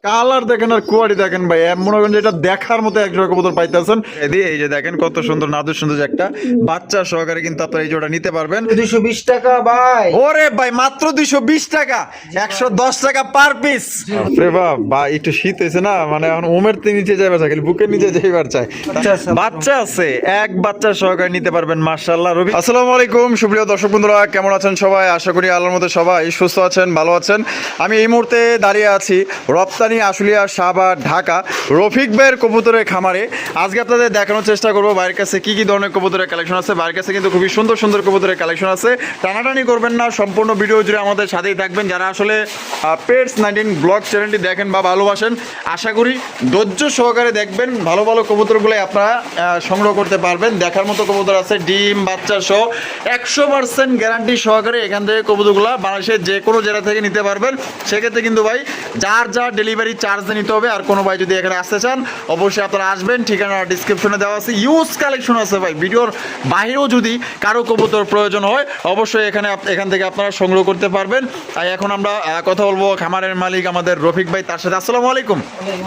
Colour দেখেন আর quality দেখেন ভাই, মনে করেন যে এটা দেখার মতো এক জোড়া কবুতর পাইতেছেন। এই যে দেখেন কত সুন্দর নাদুর সুন্দর একটা বাচ্চা সহকারে কিন্তু আপনারা এই জোড়া নিতে পারবেন 220 টাকা ভাই। ওরে ভাই মাত্র 220 টাকা, 110 টাকা পার পিস। রে বাবা একটু শীত হয়েছে না, মানে এখন ওমের নিচে যাইবার চাই, খালি বুকের নিচে যাইবার চাই। বাচ্চা আছে, এক বাচ্চা সহকারে নিতে পারবেন মাশাআল্লাহ। রবি আসসালামু আলাইকুম সুপ্রিয় দর্শক বন্ধুরা, কেমন আছেন সবাই? আশা করি আল্লাহর মধ্যে সবাই সুস্থ আছেন, ভালো আছেন। আমি এই মুহূর্তে দাঁড়িয়ে আছি রপ্তানি আশুলিয়া সাভার ঢাকা রফিক ভাইয়ের কবুতরের খামারে। আজকে আপনাদের দেখানোর চেষ্টা করবো বাইরের কাছে কি কি ধরনের কবুতরের কালেকশন আছে। বাইরের কাছে কিন্তু খুবই সুন্দর সুন্দর কবুতরের কালেকশন আছে, টানাটানি করবেন না, সম্পূর্ণ ভিডিও জুড়ে আমাদের সাথেই থাকবেন। যারা আসলে পেটস 19 ব্লগ চ্যানেলটি দেখেন বা ভালোবাসেন, আশা করি ধৈর্য সহকারে দেখবেন, ভালো ভালো কবুতরগুলো আপনারা সংগ্রহ করতে পারবেন। দেখার মতো কবুতর আছে, ডিম বাচ্চা সহ 100% গ্যারান্টি সহকারে এখান থেকে কবুতরগুলো বাংলাদেশের যে কোনো জেলা থেকে নিতে পারবেন। সেক্ষেত্রে কিন্তু ভাই যার যা ডেলিভারি চার্জ নিতে হবে। আর কোনো ভাই যদি এখানে আসতে চান অবশ্যই আপনারা আসবেন, ঠিকানা ডিসক্রিপশনে দেওয়া আছে। ইউজ কালেকশন আছে ভাই, ভিডিওর বাইরেও যদি কারো কবুতর প্রয়োজন হয় অবশ্যই এখান থেকে আপনারা সংগ্রহ করতে পারবেন। আর এখন আমরা কথা বলবো খামারের মালিক আমাদের রফিক ভাই, তার সাথে। আসসালামু আলাইকুম।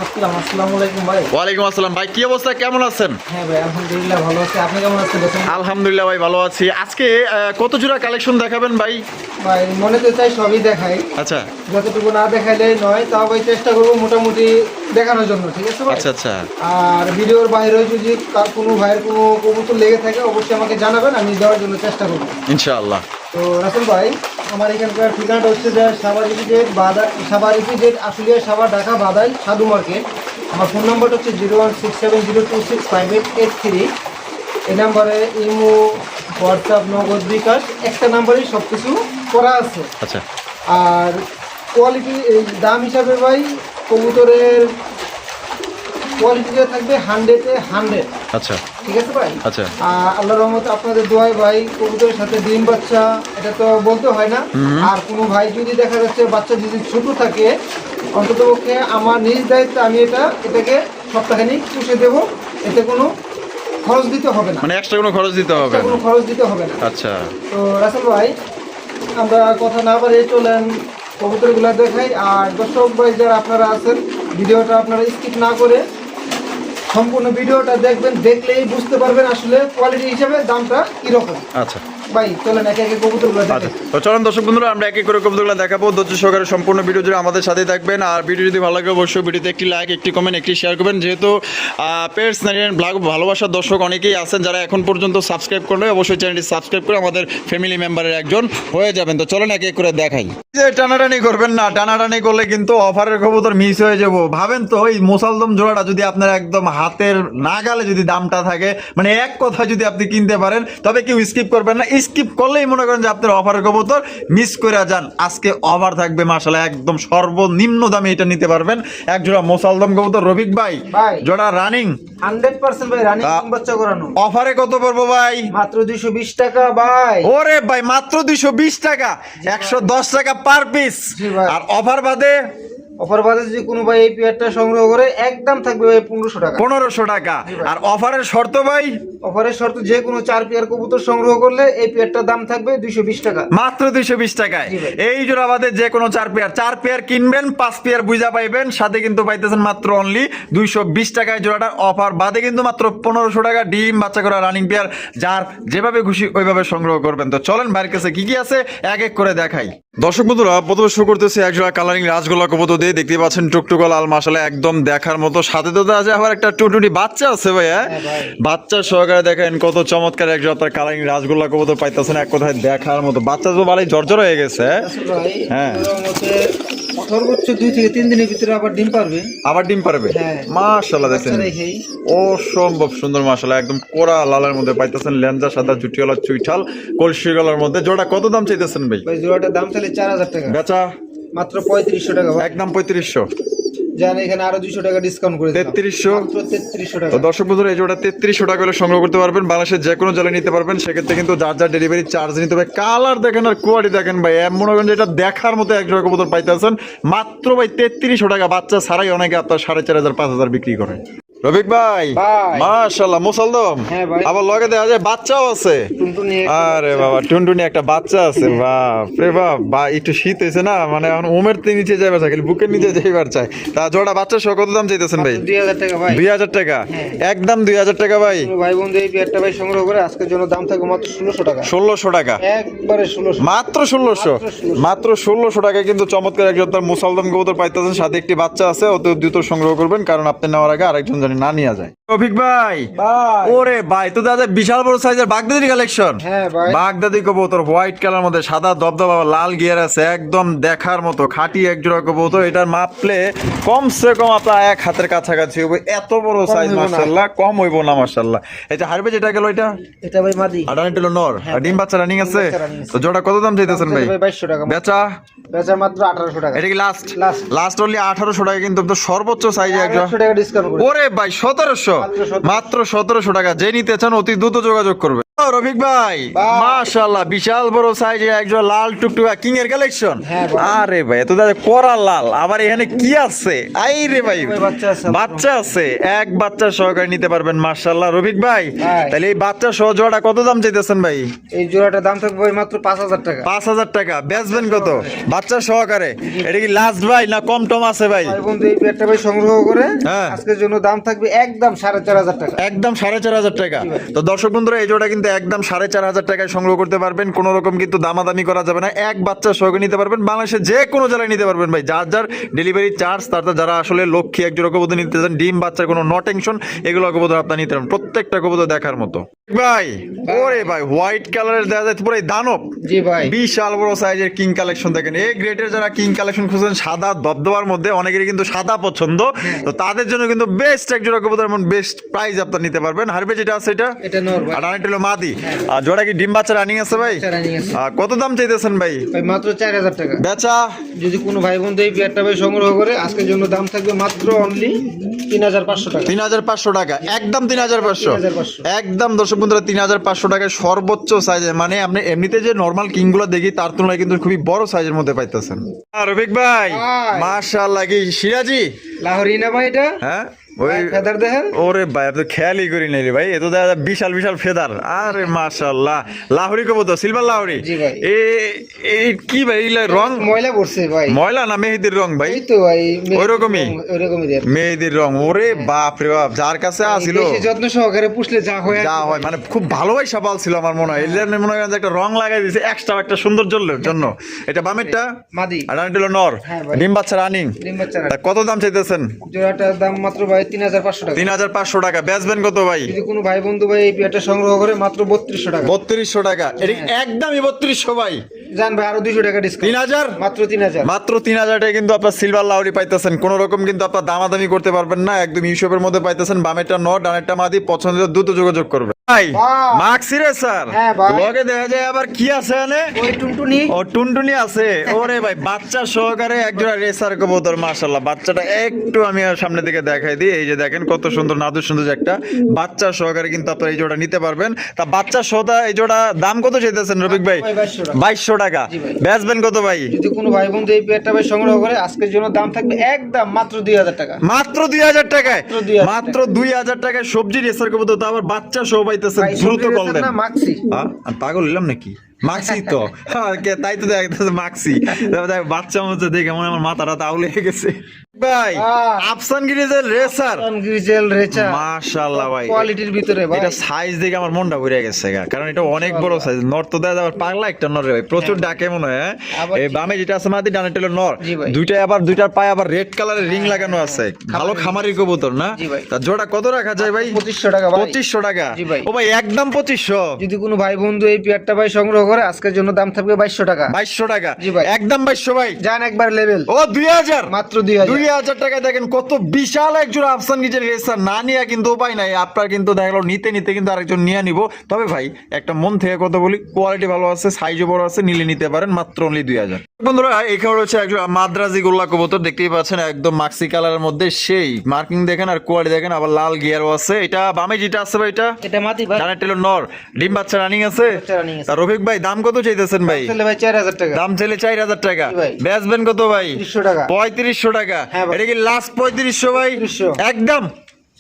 আসসালামু আলাইকুম ভাই। ওয়ালাইকুম আসসালাম ভাই, কি অবস্থা, কেমন আছেন? হ্যাঁ ভাই আলহামদুলিল্লাহ ভালো আছি, আপনি কেমন আছেন? আলহামদুলিল্লাহ ভাই ভালো আছি। আজকে কত জোড়া কালেকশন দেখাবেন ভাই? ভাই মনে তো চাই সবই দেখাই, আচ্ছা যতটুকু না দেখাইলে নয়, তাও ভাই চেষ্টা করবো মোটামুটি দেখানোর জন্য, ঠিক আছে ভাই? আচ্ছা আচ্ছা। আর ভিডিওর বাইরেও যদি তার কোনো ভাইয়ের কোনো কবুতর লেগে থাকে অবশ্যই আমাকে জানাবেন, আমি দেওয়ার জন্য চেষ্টা করবো ইনশাআল্লাহ। তো রাসেল ভাই আমার এখানকার ঠিকানাটা হচ্ছে যে সাভার ইপিজেড আশুলিয়া সাভার ঢাকা বাদাইল সাধু মার্কেট। আমার ফোন নাম্বারটা হচ্ছে 01670265883। এই নাম্বারে ইমো হোয়াটসঅ্যাপ নগদ বিকাশ একটা নাম্বারেই সব কিছু করা আছে। আচ্ছা। আর কোয়ালিটি এই দাম হিসাবে ভাই কবুতরের কোয়ালিটিতে থাকবে 100-এ 100। আচ্ছা ঠিক আছে ভাই? আচ্ছা। আল্লাহর রহমতে আপনাদের দোয়ায় ভাই কবুতরের সাথে ডিম বাচ্চা এটা তো বলতে হয় না। আর কোনো ভাই যদি দেখা যাচ্ছে বাচ্চা যদি ছোট থাকে, অন্ততপক্ষে আমার নিজ দায়িত্বে আমি এটাকে সপ্তাহখানিক পুষে দেবো, এতে কোনো খরচ দিতে হবে না, মানে এক্সট্রা কোনো খরচ দিতে হবে না? কোনো খরচ দিতে হবে না। আচ্ছা। তো রাসেল ভাই আমরা কথা না বাড়িয়ে চলেন কবুতরগুলো দেখাই। আর দর্শক ভাই যারা আপনারা আছেন ভিডিওটা আপনারা স্কিপ না করে সম্পূর্ণ ভিডিওটা দেখবেন, দেখলেই বুঝতে পারবেন আসলে কোয়ালিটি হিসেবে দামটা কিরকম। আচ্ছা ভাই চলেন একে একে কবুতরগুলো দেখাই। তো চলুন দর্শক বন্ধুরা আমরা এক এক করে কবুতরগুলো দেখাবো, ধৈর্য সহকারে সম্পূর্ণ ভিডিও জুড়ে আমাদের সাথে থাকবেন। আর ভিডিও যদি ভালো লাগে অবশ্যই ভিডিওতে একটি লাইক, একটি কমেন্ট, একটি শেয়ার করবেন। যেহেতু পেটস 19 ব্লগ ভালোবাসার দর্শক অনেকেই আছেন যারা এখন পর্যন্ত সাবস্ক্রাইব করলে অবশ্যই চ্যানেলটি সাবস্ক্রাইব করে আমাদের ফ্যামিলি মেম্বারের একজন হয়ে যাবেন। তো চলেন এক এক করে দেখাই। টানাটানি করবেন না, টানাটানি করলে কিন্তু অফারের কবুতর মিস হয়ে যাবো। ভাবেন তো ওই মোসালদম জোড়াটা যদি আপনার একদম হাতের নাগালে যদি দামটা থাকে, মানে এক কথা যদি আপনি কিনতে পারেন, তবে কেউ স্কিপ করবেন না। স্কিপ করলেই মনে করেন যে আপনার অফারের কবুতর মিস করে যান। আজকে অফার থাকবে মাশাআল্লাহ, একদম সর্বনিম্ন দামে এটা নিতে পারবেন। এক জোড়া মোসালদম কবুতর রফিক ভাই, জোড়া রানিং 100% ভাই, রানিং বাচ্চা করানো। অফারে কত পড়বো ভাই? মাত্র 220 টাকা ভাই। ওরে ভাই মাত্র 220 টাকা, 110 টাকা পার পিস। আর অফার বাদে অফার বাদে যদি কোনো ভাই এই পেয়ারটা সংগ্রহ করে একদম থাকবে ভাই 1500 টাকা। 1500 টাকা। আর অফারের শর্ত ভাই? অফারের শর্ত যে কোনো 4 পেয়ার কবুতর সংগ্রহ করলে এই পেয়ারটার দাম থাকবে 220 টাকা, মাত্র 220 টাকায়। এই জোড়া বাদে যে কোনো 4 পেয়ার কিনবেন, 5 পেয়ার বুঝা পাইবেন, সাথে কিন্তু পাইতেছেন মাত্র অনলি 220 টাকায় জোড়াটা। অফার বাদে কিন্তু মাত্র 1500 টাকা। ডিম বাচ্চা করা রানিং পেয়ার, যার যেভাবে খুশি ওইভাবে সংগ্রহ করবেন। তো চলেন বাইরের কাছে কি কি আছে এক এক করে দেখাই। দর্শক বন্ধুরা প্রথমে শুরু করতেছে এক জোড়া কালারিং রাজগোল্লা কবুতর দিয়ে। দেখতে পাচ্ছেন টুকটুকা লাল মাশাআল্লাহ, একদম দেখার মতো। সাথে তো আছে আবার একটা টুটুটি বাচ্চা আছে ভাই। বাচ্চা সহকারে দেখেন কত চমৎকার এক জোড়া কালারিং রাজগোল্লা কবুতর পাইতেছেন, এক কথায় দেখার মতো। বাচ্চা তো ভালোই জর্জর হয়ে গেছে। হ্যাঁ সর্বোচ্চ 2 থেকে 3 দিনের ভিতরে আবার ডিম পারবে। মাশাআল্লাহ দেখেন অসম্ভব সুন্দর মাশাআল্লাহ, একদম কোরা লালের মধ্যে পাইতেছেন, লেঞ্জা সাদা জুটিওয়ালা চুইঠাল কলসি গলার মধ্যে। জোড়া কত দাম চাইতেছেন ভাই? ভাই জোড়াটার দাম চাইলে 4000 টাকা, বেচা মাত্র 3500 টাকা ভাই। একদম 3500। জান এখানে আরো 200 টাকা ডিসকাউন্ট করে দিলাম, 3300। মাত্র 3300 টাকা। তো দর্শক বন্ধুরা এই জোড়া 3300 টাকা করে সংগ্রহ করতে পারবেন, বাংলাদেশের যে কোনো জেলায় নিতে পারবেন। সেক্ষেত্রে কিন্তু যার যার ডেলিভারি চার্জ নিতে হবে। কালার দেখেন আর কোয়ালিটি দেখেন ভাই, মনে করেন যে এটা দেখার মতো এক জোড়া কবুতর পাইতেছেন মাত্র ভাই 3300 টাকা। বাচ্চা ছাড়াই অনেকে আপনার 4500 5000 বিক্রি করে। রফিক ভাই ভাই। মাশাআল্লাহ মুসলদম হ্যাঁ ভাই। আবার লগে দেখা যায় বাচ্চাও আছে। টুনটুনি আরে বাবা টুনটুনি একটা বাচ্চা আছে বাপ রে বাপ বা একটু শীত হয়েছে না মানে এখন উমের নিচে যাইবার চাই খালি বুকের নিচে যাইবার চাই তা জোড়া বাচ্চা সহ কত দাম চাইতেছেন ভাই? 2000 টাকা ভাই। 2000 টাকা একদম 2000 টাকা ভাই। কোনো ভাই বন্ধু এই পেয়ারটা ভাই সংগ্রহ করে আজকের জন্য দাম থাকবে মাত্র 1600 টাকা। 1600 টাকা একবারে 1600 মাত্র 1600 মাত্র 1600 টাকায় কিন্তু চমৎকার একজন তার মুসলদম কবুতর পাইতেছেন, সাথে একটি বাচ্চা আছে, অত দ্রুত সংগ্রহ করবেন কারণ আপনি নেওয়ার আগে আরেকজন জানি না নিয়ে যায়। রফিক ভাই ভাই। ওরে ভাই তো দাদা বিশাল বড় সাইজের বাগদাদি কালেকশন। হ্যাঁ ভাই। বাগদাদি কবুতর হোয়াইট কালার মধ্যে সাদা দবদবা লাল গিয়ার আছে, একদম দেখার মতো খাঁটি এক জোড়া কবুতর। এটার মাপলে কমসে কম আপনার এক হাতের কাছাকাছি হবে, এত বড় সাইজ হইবো না। মাশাআল্লাহ, কম হইব না মাশাআল্লাহ। এটা হারবে যেটা গেল এটা এটা ভাই মাদি। আডানিটেল নর আর ডিম বাচ্চা রানিং আছে। বাচ্চা running আছে। তো জোড়া কত দাম চাইতেছেন ভাই? ভাই 2200 টাকা। বেচা বেচা মাত্র 1800 টাকা। এটা কি লাস্ট Last। লাস্ট অনলি 1800 টাকা কিন্তু আপনার সর্বোচ্চ সাইজে একটা। 100 টাকা ডিসকাউন্ট করে। ওরে ভাই 1700 মাত্র 1700 টাকা। যে নিতে চান অতি দ্রুত যোগাযোগ করবে। ও রফিক ভাই ভাই। মাশাআল্লাহ বিশাল বড় সাইজে একজন লাল টুকটুকা কিং এর কালেকশন। হ্যাঁ ভাই। আরে ভাই এত দাদা করা লাল, আবার এখানে কি আছে? আই রে ভাই ভাই বাচ্চা আছে। বাচ্চা আছে, এক বাচ্চা সহকারে নিতে পারবেন মাশাআল্লাহ। রফিক ভাই ভাই। তাহলে এই বাচ্চা সহ জোড়া কত দাম চাইতেছেন ভাই? এই জোড়াটার দাম থাকবে ভাই মাত্র 5000 টাকা। 5000 টাকা। বেচবেন কত বাচ্চা সহকারে? এটা কি লাস্ট ভাই না কম টম আছে ভাই? ভাই বন্ধু এই পেয়ারটা ভাই সংগ্রহ করে হ্যাঁ। আজকের জন্য দাম থাকবে একদম 4500 টাকা। একদম 4500 টাকা। তো দর্শক বন্ধুরা এই জোড়া কিন্তু একদম 4500 টাকায় সংগ্রহ করতে পারবেন, কোনো রকম কিন্তু দামাদামি করা যাবে না। এক বাচ্চা সহকারে নিতে পারবেন, বাংলাদেশের যে কোনো জেলায় নিতে পারবেন ভাই। যার যার ডেলিভারি চার্জ, তার যারা আসলে লক্ষ্মী এক জোড়া কবুতর নিতে চান, ডিম বাচ্চার কোনো নো টেনশন, এগুলো কবুতর আপনার নিতে পারবেন, প্রত্যেকটা কবুতর দেখার মতো। ভাই ওরে ভাই হোয়াইট কালারের দেখা যায় পুরো দানব। জি ভাই। বিশাল বড় সাইজের কিং কালেকশন দেখেন। এই গ্রেডের যারা কিং কালেকশন খুঁজছেন সাদা দবদবার মধ্যে, অনেকেরই কিন্তু সাদা পছন্দ, তো তাদের জন্য কিন্তু বেস্ট এক জোড়া কবুতর এবং বেস্ট প্রাইস আপনারা নিতে পারবেন। হারবে যেটা আছে এটা এটা নর ভাই। আর আরেকটা হলো মাদি। আর জোড়া কি ডিম বাচ্চা রানিং আছে ভাই? বাচ্চা running আছে। কত দাম চাইতেছেন ভাই? ভাই মাত্র 4000 টাকা। বেচা যদি কোনো ভাই বন্ধু এই পেয়ারটা ভাই সংগ্রহ করে আজকের জন্য দাম থাকবে মাত্র অনলি 3500 টাকা। 3500 টাকা একদম 3500 3500 একদম। দর্শক বন্ধুরা 3500 টাকায় সর্বোচ্চ সাইজে, মানে আপনি এমনিতে যে নরমাল কিং গুলো দেখি তার তুলনায় কিন্তু খুবই বড় সাইজের মধ্যে পাইতেছেন। আর রফিক ভাই ভাই। মাশাআল্লাহ কি সিরাজি? লাহোরি না ভাই এটা? হ্যাঁ ওই ভাই, ফেদার দেখেন। ওরে ভাই আপনি খেয়ালই করি নাই রে ভাই, এত দেখা যায় বিশাল বিশাল ফেদার। আরে মাশাআল্লাহ লাহোরি কবুতর, সিলভার লাহোরি। জি ভাই। এই কি ভাই এগুলা রং ময়লা পড়ছে ভাই। ময়লা না মেহেদির রং ভাই? এই তো ভাই ওইরকমই? ওইরকমই দেন। মেহেদির রং। ওরে বাপ রে বাপ, যার কাছে আসিল বেশি যত্ন সহকারে পুষলে যা হয় আর যা কি হয়, মানে খুব ভালোবাসা পাল ছিল আমার মনে হয়। এর জন্য মনে হয় যে একটা রং লাগাই দিয়েছে এক্সট্রা একটা সুন্দর জন্য। এটা বামেরটা মাদি। আর এটা হলো নর। হ্যাঁ ভাই। ডিম বাচ্চা রানিং। ডিম বাচ্চা তা কত দাম চাইতেছেন? জোড়াটার দাম মাত্র ভাই 3500 টাকা। 3500 টাকা। বেচবেন কত ভাই? যদি কোনো ভাই বন্ধু ভাই এই পেয়ারটা সংগ্রহ করে মাত্র 3200 টাকা। 3200 টাকা। এটা একদমই 3200 ভাই। জান ভাই আরো 200 টাকা ডিসকাউন্ট। 3000 মাত্র 3000। মাত্র 3000 টাকা কিন্তু আপনার সিলভার লাউরি পাইতেছেন, কোন রকম কিন্তু আপনার দামাদামি করতে পারবেন না, একদম হিসাবের মধ্যে পাইতেছেন। বামেরটা নর, ডানেরটা মাদি, পছন্দের দ্রুত যোগাযোগ করবে ভাই। ভাই। মাক্সি রে স্যার হ্যাঁ ভাই। লগে দেখা যায় আবার কি আছে এনে? ওই টুনটুনি। ও টুনটুনি আছে। ওরে ভাই বাচ্চা সহকারে একজোড়া রেসার কবুতর মাশাআল্লাহ। বাচ্চাটা একটু আমি আর সামনে দিকে দেখাই দিই। এই যে দেখেন কত সুন্দর নাদুর সুন্দর একটা বাচ্চা সহকারে কিন্তু আপনারা এই জোড়া নিতে পারবেন। তা বাচ্চা সহটা এই জোড়া দাম কত চাইতেছেন রফিক ভাই? 2200 টাকা। জি ভাই। বেচবেন কত ভাই? যদি কোনো ভাই বন্ধু এই পেয়ারটা ভাই সংগ্রহ করে আজকের জন্য দাম থাকবে একদম মাত্র 2000 টাকা। মাত্র 2000 টাকায়। মাত্র 2000 মাত্র 2000 টাকায় সবজি রেসার কবুতর, তো আবার বাচ্চা সহ পাইতেছেন। ভাই, দ্রুত সবজি কল রেসার দেন। না, মাক্সি। আমি পাগল হইলাম নাকি? মাক্সি তো তাই তো দেখতেছে মাক্সি। বাচ্চা মধ্যে দেখে মনে হয় আমার মাথাটা তাউলে গেছে ভাই। আফসান গিরিজের রেসার গ্রিজেল রেচা মাশাআল্লাহ ভাই, কোয়ালিটির ভিতরে ভাই। এটা সাইজ দেখে আমার মনটা ভরে গেছে গা, কারণ এটা অনেক বড় সাইজ। নর তো দেখা যাবে পাগলা একটা নর রে ভাই, প্রচুর ডাকে মনে হয়। আবার এই বামে যেটা আছে মাদি, ডানে টেলো নর। জি ভাই। দুইটাই আবার দুইটার পায়ে আবার রেড কালারের রিং লাগানো আছে। ভালো খামারির কবুতর না? জি ভাই। তা জোড়া কত রাখা যায় ভাই? 2500 টাকা ভাই। 2500 টাকা। জি ভাই। ও ভাই একদম 2500। যদি কোনো ভাই বন্ধু এই পেয়ারটা ভাই সংগ্রহ করে আজকের জন্য দাম থাকবে 2200 টাকা। 2200 টাকা। জি ভাই। একদম 2200 ভাই। জান একবার লেভেল। ও 2000 মাত্র 2000। 2000 টাকা। দেখেন কত বিশাল একজন আফসান গিজের রেসার, না নিয়ে কিন্তু উপায় নাই। আপনার কিন্তু দেখা গেল নিতে নিতে কিন্তু আরেকজন নিয়ে নিব। তবে ভাই একটা মন থেকে কথা বলি, কোয়ালিটি ভালো আছে, সাইজও বড় আছে, নিলে নিতে পারেন মাত্র অনলি 2000। বন্ধুরা এখানে রয়েছে একজন মাদ্রাজি গোল্লা কবুতর, দেখতেই পাচ্ছেন একদম মাক্সি কালারের মধ্যে, সেই মার্কিং দেখেন আর কোয়ালিটি দেখেন, আবার লাল গিয়ারও আছে। এটা বামে যেটা আছে ভাই এটা মাটি ভাই। ডানে টেলো নর, ডিম বাচ্চা রানিং আছে। বাচ্চা running আছে। তা রফিক ভাই দাম কত চাইতেছেন ভাই? তাহলে ভাই 4000 টাকা। দাম চাইলে 4000 টাকা। জি ভাই। বেচবেন কত ভাই? 3500 টাকা। 3500 টাকা। হ্যাঁ ভাই। এটা কি লাস্ট 3500 ভাই? 3500 একদম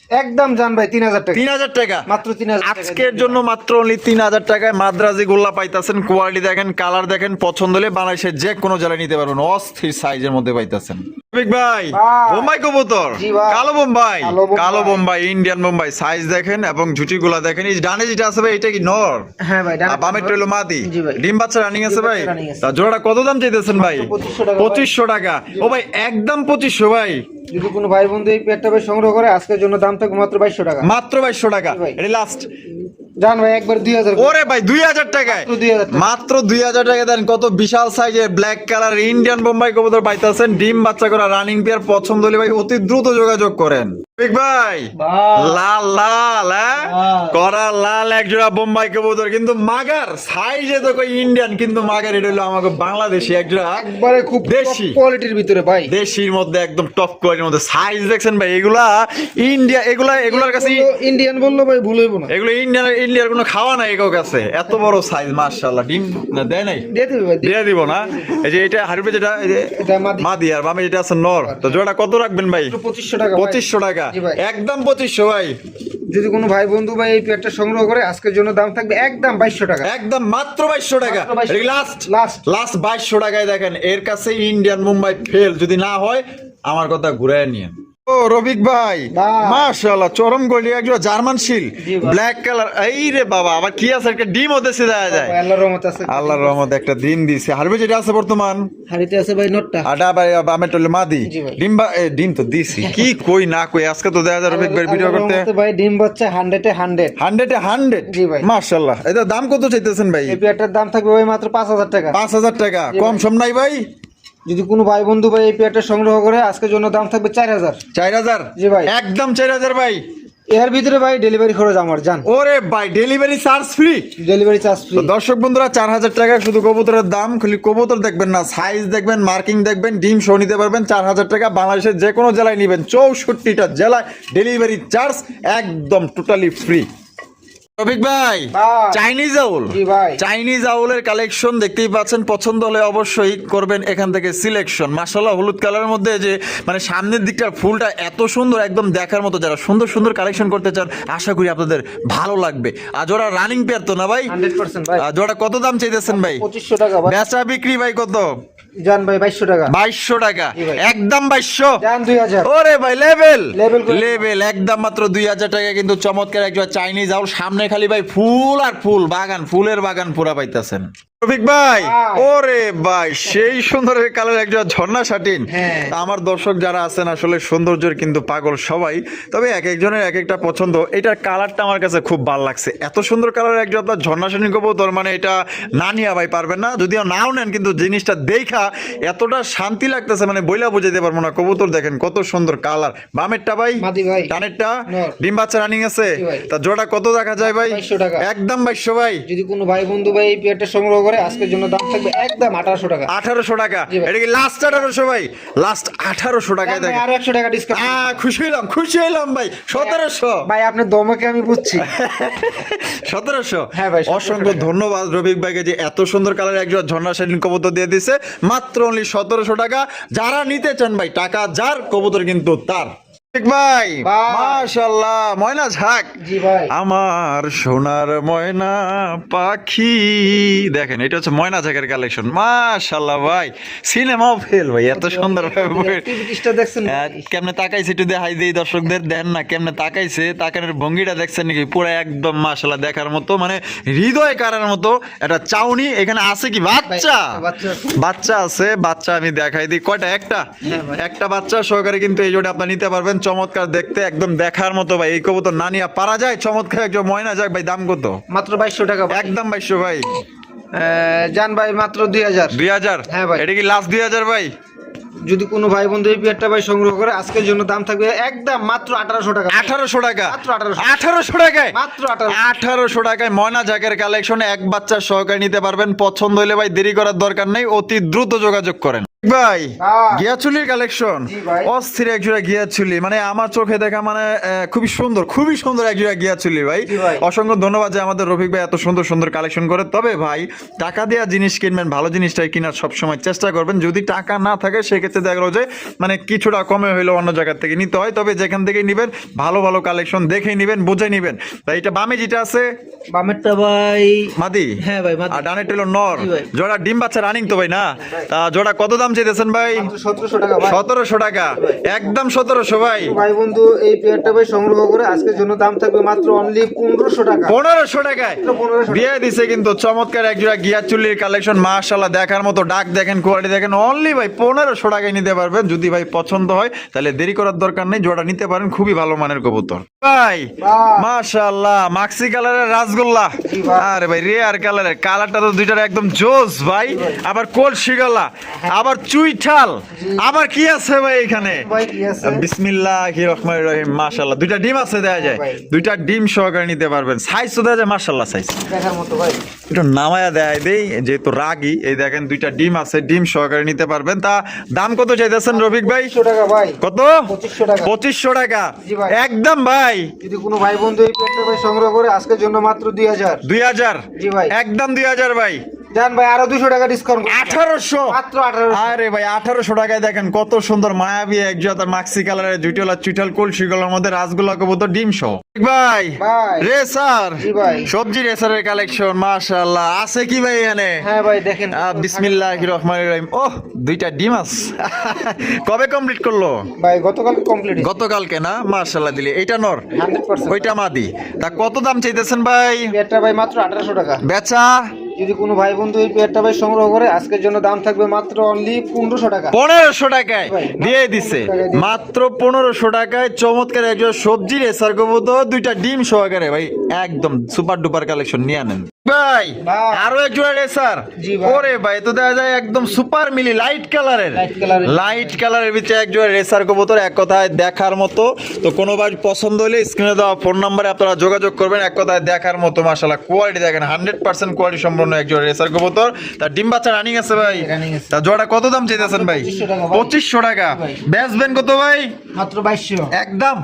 একদম জান ভাই 3000 টাকা, 3000 টাকা মাত্র 3000 টাকা। আজকের জন্য মাত্র অনলি 3000 টাকায় মাদ্রাজি গোল্লা পাইতাছেন। কোয়ালিটি দেখেন, কালার দেখেন, পছন্দ হলে বাংলাদেশের যে কোনো জেলায় নিতে পারবেন, অস্থির সাইজের মধ্যে পাইতাছেন। রফিক ভাই, ভাই। বোম্বাই কবুতর, জি ভাই। কালো বোম্বাই, কালো বোম্বাই। কালো বোম্বাই, ইন্ডিয়ান বোম্বাই, সাইজ দেখেন এবং ঝুটিগুলা দেখেন। এই ডানে যেটা আছে ভাই, এটা কি নর? হ্যাঁ ভাই, ডানে আর বামেরটা হলো মাদি। জি ভাই। ডিম বাচ্চা রানিং আছে ডিম ভাই? বাচ্চা running আছে। তা জোড়াটা কত দাম চাইতেছেন ভাই? 2500 টাকা ভাই। 2500 টাকা। ও ভাই, একদম 2500 ভাই, যদি কোনো ভাই বন্ধু এই পেয়ারটা ভাই সংগ্রহ করে আজকের জন্য দাম থাকবে মাত্র 2200 টাকা। মাত্র 2200 টাকা। জি ভাই। এটা লাস্ট। জান ভাই একবার 2000। ওরে ভাই, 2000 টাকায়, মাত্র 2000 টাকা। মাত্র 2000 টাকা দেন। কত বিশাল সাইজের ব্ল্যাক কালার ইন্ডিয়ান বোম্বাই কবুতর পাইতাছেন। ডিম বাচ্চা করা রানিং পেয়ার, পছন্দ হলে ভাই অতি দ্রুত যোগাযোগ করেন। রফিক ভাই, ভাই। লাল লাল ভাই। করা লাল এক জোড়া বোম্বাই কবুতর, কিন্তু মাগার সাইজে তো কই ইন্ডিয়ান, কিন্তু মাগার এটা হলো আমাকে বাংলাদেশি এক জোড়া একবারে খুব দেশি কোয়ালিটির ভিতরে ভাই। দেশির মধ্যে একদম টপ কোয়ালিটির মধ্যে। সাইজ দেখছেন ভাই, এগুলা ইন্ডিয়া, এগুলার কাছে ইন্ডিয়ান বললো ভাই ভুল হইব না। এগুলো ইন্ডিয়ার কোনো খাওয়া নাই এগো কাছে। এত বড় সাইজ, মাশাআল্লাহ। ডিম না দেয় নাই? দিয়ে দিবে ভাই। দিয়ে দিব না। এই যে এটা হারবে, যেটা এই যে এটা মাদি। মাদি, আর বামে যেটা আছে নর। তো জোড়া কত রাখবেন ভাই? 2500 টাকা ভাই। 2500 টাকা, জি ভাই। একদম 2500 ভাই। যদি কোনো ভাই বন্ধু ভাই এই পেয়ারটা সংগ্রহ করে আজকের জন্য দাম থাকবে একদম 2200 টাকা। একদম মাত্র 2200 টাকা। মাত্র 2200 লাস্ট লাস্ট। লাস্ট 2200 টাকায় দেখেন। এর কাছে ইন্ডিয়ান মুম্বাই ফেল যদি না হয়, আমার কথা ঘুরায় নিয়েন। ও রফিক ভাই, ভাই। মাশাআল্লাহ, চরম গলি একজন জার্মান শিল, জি ভাই। Black colour. এই রে বাবা, আবার কি আছে? একটা ডিম ওদের দেওয়া যায়। ভাই, আল্লাহর রহমত আছে। আল্লাহর রহমতে একটা ডিম দিছে। হারবে যেটা আছে বর্তমান, হাড়িতে আছে ভাই নটটা। আটা ভাই বামে টলে মাদি। জি ভাই। ডিম তো দিছি, কি কই না কই। আজকে তো 2000 রফিক ভাই ভিডিও আল্লাহর করতে। রহমতে ভাই ডিম বাচ্চা 100 এ 100। 100 এ 100। জি ভাই। মাশাআল্লাহ। এটা দাম কত চাইতেছেন ভাই? এই পেয়ারটার দাম থাকবে ভাই মাত্র 5000 টাকা। 5000 টাকা, কম সম নাই ভাই? যদি কোনো ভাই বন্ধু ভাই এই পেয়ারটা সংগ্রহ করে আজকের জন্য দাম থাকবে 4000। 4000। জি ভাই। একদম 4000 ভাই। এর ভিতরে ভাই ডেলিভারি খরচ আমার জান। ওরে ভাই, delivery charge free. Delivery charge free. তো দর্শক বন্ধুরা, 4000 টাকা শুধু কবুতরের দাম। খালি কবুতর দেখবেন না, সাইজ দেখবেন, মার্কিং দেখবেন, ডিম সহ নিতে পারবেন। 4000 টাকা, বাংলাদেশের যে কোনো জেলায় নিবেন, 64টা জেলায় ডেলিভারি চার্জ একদম টোটালি ফ্রি। রফিক ভাই, ভাই। চাইনিজ আউল, জি ভাই। চাইনিজ আউলের কালেকশন দেখতেই পাচ্ছেন। পছন্দ হলে অবশ্যই করবেন এখান থেকে সিলেকশন। মাশাআল্লাহ, হলুদ কালারের মধ্যে যে মানে সামনের দিকটার ফুলটা এত সুন্দর, একদম দেখার মতো। যারা সুন্দর সুন্দর কালেকশন করতে চান, আশা করি আপনাদের ভালো লাগবে। আর জোড়া রানিং পেয়ার তো না ভাই? 100% ভাই। আর জোড়া কত দাম চাইতেছেন ভাই? 2500 টাকা ভাই। বেচা বিক্রি ভাই কত? জান ভাই 2200 টাকা। 2200 টাকা, জি ভাই। একদম 2200। জান 2000। ওরে ভাই, লেভেল Level করে- লেভেল একদম মাত্র 2000 টাকা। কিন্তু চমৎকার একজন চাইনিজ আউল, সামনে খালি ভাই ফুল আর ফুল, বাগান, ফুলের বাগান পুরা পাইতাছেন। রফিক ভাই, ভাই। ওরে ভাই, সেই সুন্দর কালার একজন ঝর্ণা শাটিন। হ্যাঁ। আমার দর্শক যারা আছেন আসলে সৌন্দর্যের কিন্তু পাগল সবাই, তবে এক একজনের এক একটা পছন্দ। এটার কালারটা আমার কাছে খুব ভালো লাগছে। এত সুন্দর কালার একজন আপনার ঝর্ণা শাটিন কবুতর, মানে এটা না নিয়ে ভাই পারবেন না। যদিও নাও নেন, কিন্তু জিনিসটা দেখা এতটা শান্তি লাগতেছে, মানে বইলা বুঝাইতে পারবো না। কবুতর দেখেন কত সুন্দর কালার। বামেরটা ভাই, মাদি ভাই। ডানেরটা নর। ডিম বাচ্চা রানিং আছে। জি ভাই। তা জোড়া কত দেখা যায় ভাই? 2200 টাকা। একদম 2200 ভাই। যদি কোনো ভাই বন্ধু ভাই এই পেয়ারটা সংগ্রহ করে আজকের জন্য দাম থাকবে একদম 1800 টাকা। 1800 টাকা। জি ভাই। এটা কি লাস্ট 1800 ভাই? লাস্ট 1800 টাকায় জান ভাই, দেখেন। আরো 100 টাকা ডিসকাউন্ট। খুশি হইলাম ভাই। 1700। ভাই আপনার দমকে আমি বুঝছি। 1700। হ্যাঁ ভাই, 1700 অসংখ্য ধন্যবাদ রফিক ভাইকে যে এত সুন্দর কালার একজন ঝর্ণা শাটিন কবুতর দিয়ে দিছে মাত্র অনলি 1700 টাকা। যারা নিতে চান ভাই, টাকা যার, কবুতর কিন্তু তার। রফিক ভাই, ভাই। মাশাআল্লাহ, ময়না ঝাঁক। জি ভাই। আমার সোনার ময়না পাখি, দেখেন এটা হচ্ছে ময়না ঝাঁকের কালেকশন। মাশাআল্লাহ ভাই, সিনেমাও ফেল ভাই, এত সুন্দর অ্যাক্টিভিটিসটা দেখছেন ভাই? কেমনে তাকাইছে একটু দেখাই দেই দর্শকদের। দেন না কেমনে তাকাইছে, তাকানোর ভঙ্গিটা দেখছেন নাকি? পুরো একদম মাশাআল্লাহ দেখার মতো, মানে হৃদয় কারার মতো একটা চাউনি। এখানে আছে কি বাচ্চা? বাচ্চা আছে। বাচ্চা আছে। বাচ্চা আমি দেখাই দিই কয়টা। একটা হ্যাঁ ভাই। একটা বাচ্চা সহকারে কিন্তু এই জোড়া আপনি নিতে পারবেন। চমৎকার দেখতে, একদম দেখার মতো ভাই। এই কবুতর না নিয়ে পারা যায়। চমৎকার একজন ময়না যাক ভাই। দাম কত? মাত্র 2200 টাকা ভাই। একদম 2200 ভাই। জান ভাই মাত্র 2000। 2000। হ্যাঁ ভাই। এটা কি লাস্ট 2000 ভাই? যদি কোনো ভাই বন্ধু এই পেয়ারটা ভাই সংগ্রহ করে আজকের জন্য দাম থাকবে একদম মাত্র 1800 টাকা। 1800 টাকা। মাত্র 1800 1800 টাকায়, মাত্র 1800 1800 টাকায় ময়না জ্যাকের কালেকশন এক বাচ্চা সহকারে নিতে পারবেন। পছন্দ হলে ভাই দেরি করার দরকার নেই, অতি দ্রুত যোগাযোগ করেন। ভাই হ্যাঁ। গিয়াচুলির কালেকশন জি ভাই। অস্থির একজোড়া গিয়াচুলি, মানে আমার চোখে দেখা মানে খুবই সুন্দর একজোড়া গিয়াচুলি ভাই। জি ভাই। অসংখ্য ধন্যবাদ যে আমাদের রফিক ভাই এত সুন্দর কালেকশন করে। তবে ভাই টাকা দেওয়া জিনিস কিনবেন, ভালো জিনিসটাই কেনার সবসময় চেষ্টা করবেন। যদি টাকা না থাকে সেক্ষেত্রে দেখা গেলো যে মানে কিছুটা কমে হইলেও অন্য জায়গা থেকে নিতে হয়। তবে যেখান থেকে নিবেন ভালো কালেকশন দেখে নিবেন, বুঝে নিবেন। তাই এটা বামে যেটা আছে বামেরটা ভাই মাদি, হ্যাঁ ভাই, মাদি। আর ডানেরটা হলো নর। জি ভাই। জোড়া ডিম বাচ্চা রানিং তো ভাই না? তা জোড়া কত দাম চাইতেছেন ভাই? 1700 টাকা ভাই। 1700 টাকা, একদম 1700 ভাই। ভাই বন্ধু এই পেয়ারটা ভাই সংগ্রহ করে আজকের জন্য দাম থাকবে মাত্র অনলি 1500 টাকা। 1500 টাকায় 1500 দিয়ে দিছে কিন্তু চমৎকার একজোড়া গিয়াচুলির কালেকশন, মাশাআল্লাহ দেখার মতো, ডাক দেখেন, কোয়ালিটি দেখেন, অনলি ভাই 1500 টাকায় নিতে পারবেন। যদি ভাই পছন্দ হয় তাহলে দেরি করার দরকার নেই, জোড়া নিতে পারেন, খুবই ভালো মানের কবুতর ভাই। বাহ। মাশাআল্লাহ মাক্সি কালারের রাসগোল্লা, জি ভাই। আরে ভাই রেয়ার কালারের, কালারটা তো দুইটার একদম জোস ভাই। আবার কলসি গলা, আবার চুইঠাল, আবার কি আছে ভাই এখানে? ভাই কি আছে? বিসমিল্লাহির রহমানির রহিম। মাশাআল্লাহ দুইটা ডিম আছে, দেয়া যায় ভাই। দুইটা ডিম সহকারে নিতে পারবেন। সাইজ তো দেয়া যায় মাশাআল্লাহ সাইজ। দেখার মতো ভাই। একটু নামায়া দেয় দেই, যেহেতু রাগি। এই দেখেন দুইটা ডিম আছে, ডিম সহকারে নিতে পারবেন। তা দাম কত চাইতেছেন রফিক ভাই? 2500 টাকা ভাই। কত? 2500 টাকা। 2500 টাকা জি ভাই। একদম ভাই। যদি কোনো ভাই বন্ধু এই পেয়ারটা ভাই সংগ্রহ করে আজকের জন্য মাত্র 2000। 2000 জি ভাই। একদম 2000 ভাই। জান ভাই আরো 200 টাকা ডিসকাউন্ট 1800 মাত্র 1800। আরে ভাই 1800 টাকায় দেখেন কত সুন্দর মায়াবী একজোড়া তার মাক্সি কালারের জুইটলা চুইটাল কলসি গলার মধ্যে রাসগোল্লা কবুতর ডিম সহ ভাই। ভাই। রেসার, জি ভাই। সবজি রেসারের কালেকশন মাশাআল্লাহ। আছে কি ভাই এখানে? হ্যাঁ ভাই দেখেন। বিসমিল্লাহির রহমানির রহিম। ওহ দুইটা ডিম আছে। কবে কমপ্লিট করলো? ভাই গতকাল কমপ্লিট। গতকালকে না? মাশাআল্লাহ দিলে। এইটা নর, 100%। ওইটা মাদি। তা কত দাম চাইতেছেন ভাই? পেয়ারটা ভাই মাত্র 1800 টাকা। বেচা যদি কোনো ভাই বন্ধু এই পেয়ারটা ভাই সংগ্রহ করে আজকের জন্য দাম থাকবে মাত্র অনলি 1500 টাকা। 1500 টাকায় ভাই, দিয়ে দিছে। 1500 টাকায় দিয়ে- মাত্র 1500 টাকায় চমৎকার একজন সবজি রেসার কবুতর, দুইটা ডিম সহকারে ভাই, একদম সুপার ডুপার কালেকশন নিয়ে আনেন ভাই। ভাই। আরো এক জোড়া রেসার। জি ভাই। ওরে ভাই তো দেখা যায় একদম সুপার মিলি লাইট কালারের, Light colour-এর। লাইট কালারের ভিতরে এক জোড়া রেসার কবুতর, এক কথায় দেখার মতো। তো কোনো ভাই পছন্দ হলে স্ক্রিনে দেওয়া ফোন নম্বরে আপনারা যোগাযোগ করবেন। এক কথায় দেখার মতো, মাশাআল্লাহ কোয়ালিটি দেখেন, 100% কোয়ালিটি সম্পন্ন এক জোড়া রেসার কবুতর। তার ডিম বাচ্চা রানিং আছে ভাই। Running আছে। তা জোড়া কত দাম চাইতেছেন ভাই? 2500 টাকা ভাই। 2500 টাকা ভাই। বেচবেন কত ভাই? মাত্র 2200। একদম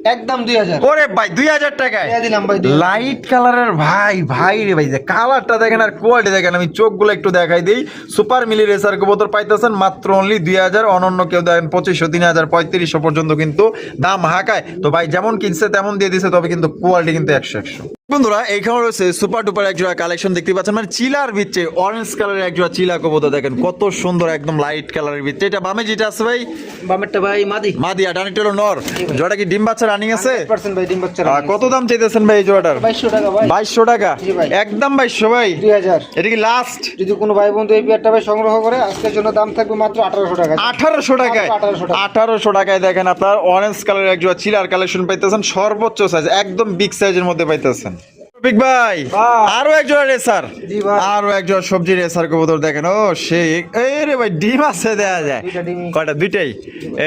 একদম 2000। ওরে ভাই 2000 টাকায় দিয়ে দিলাম ভাই 2000। লাইট কালারের ভাই রে ভাই, যে কালারটা দেখেন আর কোয়ালিটি দেখেন। আমি চোখগুলো একটু দেখাই দিই। সুপার মিলি রেসার কবুতর পাইতেছেন মাত্র অনলি 2000। অনন্য কেউ দেখেন 2500, 3000, 3500 পর্যন্ত কিন্তু দাম হাঁকায়। তো ভাই যেমন কিনছে তেমন দিয়ে দিছে, তবে কিন্তু কোয়ালিটি কিন্তু 100। বন্ধুরা এইখানে রয়েছে সুপার ডুপার এক জোড়া কালেকশন দেখতে পাচ্ছেন, মানে চিলার ভিতরে অরেঞ্জ কালারের এক জোড়া চিলা কবুতর দেখেন কত সুন্দর, একদম লাইট কালারের ভিতরে। এটা বামে যেটা আছে ভাই বামেরটা ভাই মাদি। মাদিয়া, ডানিটা হলো নর। জোড়া কি ডিম বাচ্চা রানিং আছে? 100% ভাই ডিম বাচ্চা। কত দাম চাইতেছেন ভাই এই জোড়াটার? 2200 টাকা ভাই। 2200 টাকা জি ভাই। একদম 2200 ভাই। 2000। এটা কি লাস্ট? যদি কোনো ভাই বন্ধু এই পেয়ারটা ভাই সংগ্রহ করে আজকের জন্য দাম থাকবে মাত্র 1800 টাকা। 1800 টাকায়। মাত্র 1800 টাকা। 1800 টাকায় দেখেন আপনার অরেঞ্জ কালারের এক জোড়া চিলার কালেকশন পাইতেছেন, সর্বোচ্চ সাইজ, একদম বিগ সাইজের মধ্যে পাইতেছেন। রফিক ভাই ভাই। আরো এক জোড়া রেসার, জি ভাই। আরো এক জোড়া সবজি রেসার কবুতর দেখেন। ও সেই এই রে ভাই ডিম আছে দেয়া যায়। দুইটা ডিমই। কয়টা? দুইটাই।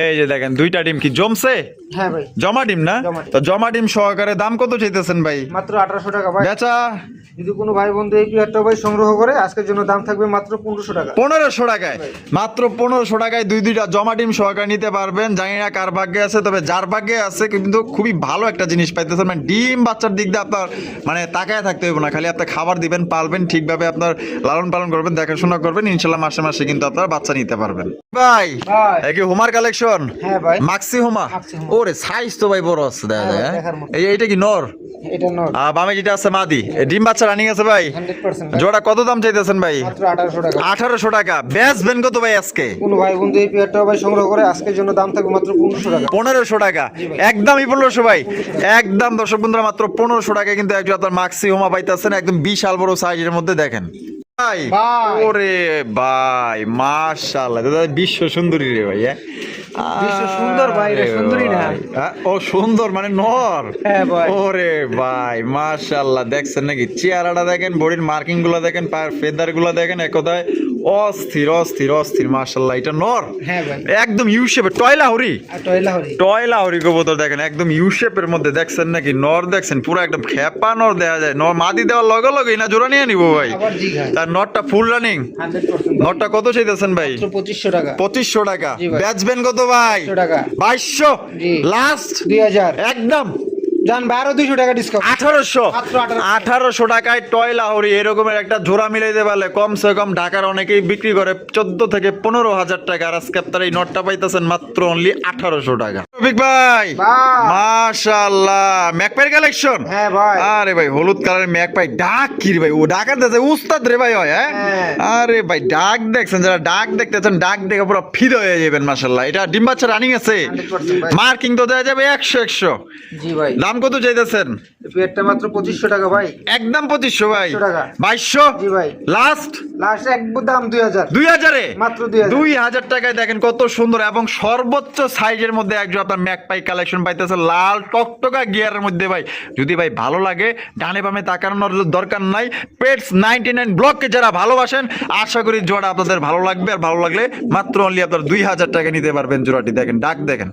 এই যে দেখেন দুইটা ডিম কি জমছে? হ্যাঁ ভাই জমা ডিম না? জমা ডিম। তো জমা ডিম সহকারে দাম কত চাইতেছেন ভাই? মাত্র 1800 টাকা ভাই। বেচা যদি কোনো ভাই বন্ধু এই পেয়ারটা ভাই সংগ্রহ করে আজকের জন্য দাম থাকবে মাত্র 1500 টাকা। 1500 টাকায়, মাত্র 1500 টাকায় দুইটা জমা ডিম সহকারে নিতে পারবেন। জানি না কার ভাগ্যে আছে, তবে যার ভাগ্যে আছে কিন্তু খুবই ভালো একটা জিনিস পাইতেছেন। মানে ডিম বাচ্চার দিক দিয়ে আপনার মানে তাকায় থাকতে হবে না, খালি আপনি খাবার দিবেন, পালবেন, ঠিকভাবে আপনার লালন পালন করবেন, দেখাশোনা করবেন, ইনশাল্লাহ মাসে মাসে কিন্তু আপনার বাচ্চা নিতে পারবেন ভাই। ভাই। এই কি হোমার কালেকশন? হ্যাঁ ভাই। মাক্সি হোমা। মাক্সি হোমা। ওরে সাইজ তো ভাই বড় আছে দেখা যায়। হ্যাঁ, দেখার মতো। এইটা কি নর? এটা নট বামে যেটা আছে মাদি, ডিম বাচ্চা রানিং আছে ভাই। 100% ভাই। জোড়া কত দাম চাইতেছেন ভাই? মাত্র 1800 টাকা। 1800 টাকা বেচবেন কত ভাই আজকে? কোনো ভাই বন্ধু এই পেয়ারটা ভাই সংগ্রহ করে আজকের জন্য দাম থাকবে মাত্র 1500 টাকা। 1500 টাকা একদমই 1500 ভাই, একদম দর্শক বন্ধুরা মাত্র 1500 টাকা কিন্তু একজন আপনার মাক্সি হোমা পাইতেছেন, একদম বিশাল বড় সাইজের মধ্যে দেখেন ভাই। ভাই। ওরে ভাই মাশাআল্লাহ, দাদা বিশ্ব সুন্দরী রে ভাই। বিশ্ব সুন্দর ভাই, রে আরে সুন্দরী না। ভাই। ও সুন্দর মানে নর। হ্যাঁ ভাই। ওরে ভাই মাশাআল্লাহ, দেখছেন নাকি চেহারাটা দেখেন, বডির মার্কিং গুলো দেখেন, পায়ের ফেদার গুলো দেখেন, এক কথায় অস্থির অস্থির অস্থির মাশাআল্লাহ, এটা নর হ্যাঁ ভাই, একদম ইউ শেপে টয়লা হরি, আর টয়লা হরি। টয়লা হরি কবুতর দেখেন একদম ইউ শেপের মধ্যে, দেখছেন নাকি নর দেখছেন পুরো একদম খেপা নর দেওয়া যায়, নর মাদি দেওয়ার লগে লগে না জোড়া নিয়ে নিবো ভাই, আবার জি ভাই, তার নরটা ফুল রানিং, 100% নরটা কত চাইতেছেন ভাই? 2500 টাকা। 2500 টাকা। জি ভাই। বেচবেন কত ভাই? 200 টাকা। 2200 জি। লাস্ট 2000 একদম জান 1200 টাকা ডিসকাউন্ট। 1800 মাত্র 1800 টাকায় টয় লাহোরি এরকমের একটা জোড়া মিলাইতে পারলে কমসে কম ঢাকার অনেকেই বিক্রি করে 14 থেকে 15,000 টাকা, আর আজকে আপনারা এই নটটা পাইতেছেন মাত্র অনলি 1800 টাকা। রফিক ভাই ভাই। মাশাআল্লাহ, ম্যাকপাই কালেকশন। হ্যাঁ ভাই। আরে ভাই হলুদ কালারের ম্যাকপাই, ডাক কি রে ভাই, ও ডাকার দেশে উস্তাদ রে ভাই হয়। হ্যাঁ হ্যাঁ। আরে ভাই ডাক দেখছেন, যারা ডাক দেখতেছেন ডাক দেখে পুরো ফিদা হয়ে যাবেন মাশাআল্লাহ। এটা ডিম বাচ্চা রানিং আছে, 100% ভাই। মার্কিং তো দেওয়া যাবে 100। জি ভাই, দাম কত চাইতেছেন? পেয়ারটা মাত্র 2500 টাকা ভাই। একদম 2500 ভাই। 2500 টাকা। 2200 জি ভাই, লাস্ট লাস্ট একদম 2000। 2000-এ মাত্র 2000। 2000 টাকায় দেখেন কত সুন্দর এবং সর্বোচ্চ সাইজের মধ্যে একজন আপনার ম্যাকপাই কালেকশন পাইতেছে, লাল টকটকা গিয়ারের মধ্যে ভাই। যদি ভাই ভালো লাগে ডানে বামে তাকানোর দরকার নাই, পেটস 99 ব্লককে যারা ভালোবাসেন আশা করি জোড়া আপনাদের ভালো লাগবে, আর ভালো লাগলে মাত্র অনলি আপনার 2000 টাকা নিতে পারবেন জোড়াটি। দেখেন ডাক দেখেন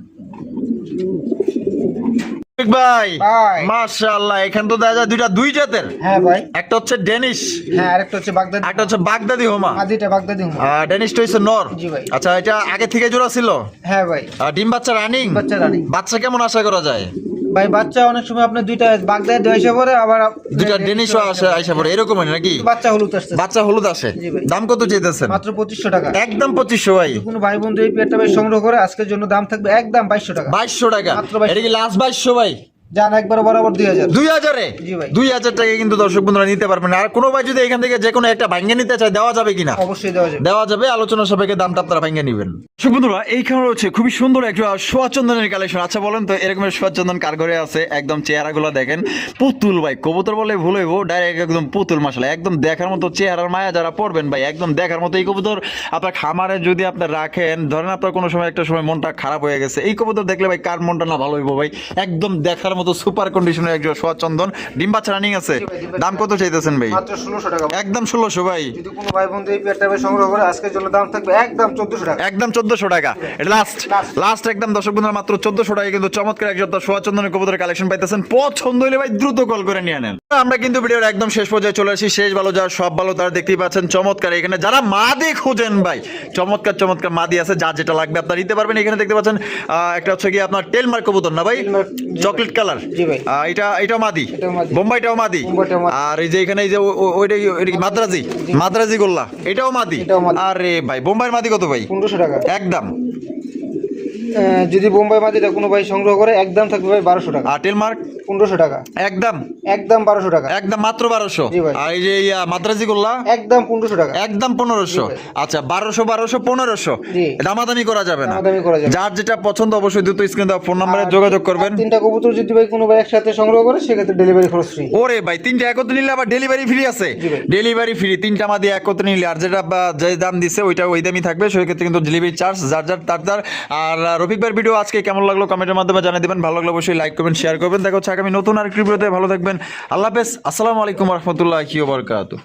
ভাই ভাই। মাশাআল্লাহ, এখান তো দেখা যায় দুই জাতের, হ্যাঁ ভাই, একটা হচ্ছে ডেনিশ, হ্যাঁ আরেকটা হচ্ছে বাগদাদি। একটা হচ্ছে বাগদাদি হোমা। মাদিটা বাগদাদি হুম। ডেনিশটা হচ্ছে নর। জি ভাই। আচ্ছা, এটা আগে থেকে জোড়া ছিল? হ্যাঁ ভাই, ডিম বাচ্চা রানিং? বাচ্চা রানিং। বাচ্চা কেমন আশা করা যায়? ভাই বাচ্চা অনেক সময় আপনি দুইটা বাগদাদি এসে পড়ে, আবার দুইটা ডেনিশও আসা পড়ে এরকম নাকি? বাচ্চা হলুদ আসছে। বাচ্চা হলুদ আসে। জি ভাই। দাম কত চাইতেছেন? মাত্র 2500 টাকা। একদম 2500 ভাই। যদি কোনো ভাই বন্ধু এই পেয়ারটা ভাই সংগ্রহ করে আজকের জন্য দাম থাকবে একদম 2200 টাকা। 2200 টাকা। মাত্র 2200 এটা কি লাস্ট 2200 ভাই? জান একবার বরাবর 2000। 2000-এ? জি ভাই। 2000 টাকা কিন্তু দর্শক বন্ধুরা নিতে পারবেন। আর কোনো ভাই যদি এখান থেকে যে কোনো একটা ভাঙ্গে নিতে চায় দেওয়া যাবে কিনা? অবশ্যই দেওয়া যাবে। দেওয়া যাবে, আলোচনা সাপেক্ষে দামটা আপনারা ভাঙ্গে নেবেন। দর্শক বন্ধুরা এইখানে রয়েছে খুবই সুন্দর একটা সোয়াচন্দনের কালেকশন। আচ্ছা বলেন তো এরকমের সোয়াচন্দন কার ঘরে আছে? একদম চেহারাগুলো দেখেন পুতুল ভাই, কবুতর বলে ভুল হইব, ডাইরেক্ট একদম পুতুল মাশাআল্লাহ, একদম দেখার মতো চেহারার মায়া যারা পড়বেন ভাই, একদম দেখার মতো। এই কবুতর আপনার খামারে যদি আপনার রাখেন, ধরেন আপনার কোনো সময় একটা সময় মনটা খারাপ হয়ে গেছে, এই কবুতর দেখলে ভাই কার মনটা না ভালো হইব ভাই, একদম দেখার মতো সুপার কন্ডিশনের একজন সোয়াচন্দন। ডিম বাচ্চা রানিং আছে। দাম কত চাইতেছেন ভাই? মাত্র 1600 টাকা। একদম 1600 ভাই। যদি কোনো ভাই বন্ধু এই পেয়ারটা ভাই সংগ্রহ করে আজকের জন্য দাম থাকবে একদম 1400 টাকা। একদম 1400 টাকা। এটা লাস্ট একদম দর্শক বন্ধুরা মাত্র 1400 টাকা কিন্তু চমৎকার একজন সোয়াচন্দনের কবুতরের কালেকশন পাইতেছেন। পছন্দ হলে ভাই দ্রুত কল করে নিয়ে নেন। আমরা কিন্তু ভিডিওর একদম শেষ পর্যায়ে চলে আসি। শেষ ভালো যার সব ভালো, তারা দেখতেই পাচ্ছেন চমৎকার এখানে যারা মাদি খুঁজেন ভাই, চমৎকার চমৎকার মাদি আছে, যার যেটা লাগবে আপনারা নিতে পারবেন। এখানে দেখতে পাচ্ছেন একটা হচ্ছে কি আপনার টেলমার্ক কবুতর না ভাই, চকলেট কালার। জি ভাই। এটাও মাদি, এটাও মাদি। বোম্বাইটাও মাদি। বোম্বাইটাও মাদি। আর এই যে এখানে এই যে ওইটা কি মাদ্রাজি গোল্লা, এটাও মাদি। এটাও মাদি। আরে ভাই বোম্বাইয়ের মাদি কত ভাই? 1500 টাকা। একদম। যদি বোম্বাই মাদিটা কোনো ভাই সংগ্রহ করে একদম থাকবে ভাই 1200 টাকা। আর টেলমার্ক 1500 টাকা। একদম 1200 টাকা। একদম মাত্র 1200। জি ভাই। আর এই যে মাদ্রাজি গোল্লা একদম 1500 টাকা। একদম 1500। জি ভাই। আচ্ছা 1200 1500 জি। দামাদামি করা যাবে না। দামাদামি করা যাবে। যার যেটা পছন্দ অবশ্যই দ্রুত স্ক্রিন দেওয়া ফোন নম্বরে যোগাযোগ করবেন। তিনটা কবুতর যদি ভাই কোনো ভাই একসাথে সংগ্রহ করে সেক্ষেত্রে ডেলিভারি খরচ ফ্রি। ওরে ভাই তিনটা একত্রে নিলে আবার ডেলিভারি ফ্রি আছে? জি ভাই। ডেলিভারি ফ্রি তিনটা মাদি একত্রে নিলে, আর যেটা যে দাম দিচ্ছে ওইটা ওই দামই থাকবে, সেক্ষেত্রে কিন্তু ডেলিভারি চার্জ যার তার। আর রফিক ভাইয়ের ভিডিও আজকে কেমন লাগলো কমেন্টের মাধ্যমে জানিয়ে দিবেন। ভালো লাগলে অবশ্যই লাইক করবেন, শেয়ার করবেন। দেখা হচ্ছে আগামী নতুন আরেকটি ভিডিওতে। ভালো থাকবেন, আল্লাহ হাফেজ, আসসালামু আলাইকুম রহমতুল্লাহি ওয়া বারাকাতুহু।